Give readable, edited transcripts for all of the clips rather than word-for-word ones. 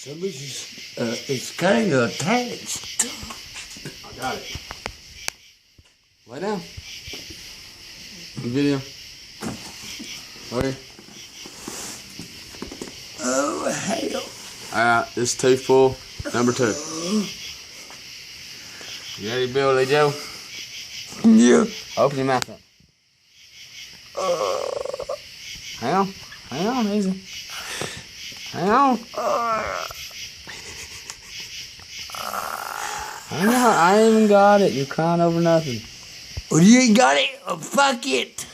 It's kind of attached. I got it. Lay down. Video. Okay. Oh, hell. Alright, this tooth pull, number 2. You ready, Billy Joe? Yeah. Open your mouth up. Hang on, easy. Hang on. Hang on, I ain't even got it. You're crying over nothing. Well, you ain't got it? Oh, fuck it.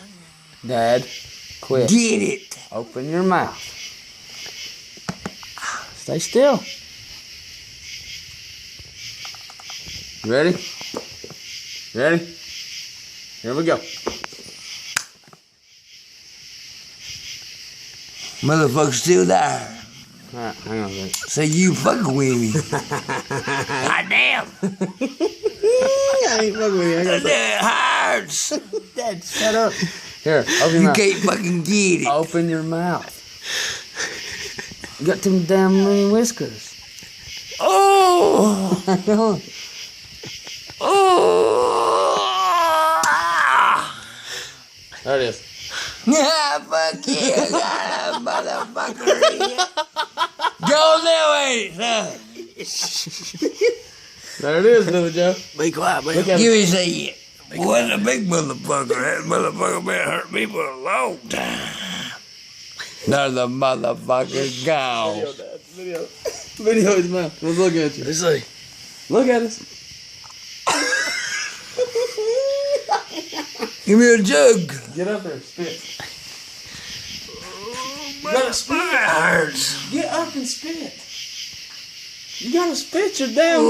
Dad, quit. Get it. Open your mouth. Stay still. You ready? Ready? Here we go. Motherfucker's still there. Alright, hang on a second. So you fucking with me. Goddamn. I ain't fucking with you. That hurts. Dad, shut up. Here, open your You mouth. can't fucking get it. Open your mouth. You got too damn many whiskers. Oh. Hang on. Oh. There it is. Yeah, fuck you. Got a motherfucker here. Go that way, son. There it is, Billy Joe. Be quiet, man. Look at Give it. me a second. What's a big motherfucker? That motherfucker been hurt me for a long time. Now the motherfucker gone. Video. Video his mouth. Let's look at you. Let's see. Look at us. Give me a jug. Get up there, spit. You gotta spit. Hurts. Get up and spit. You gotta spit your damn.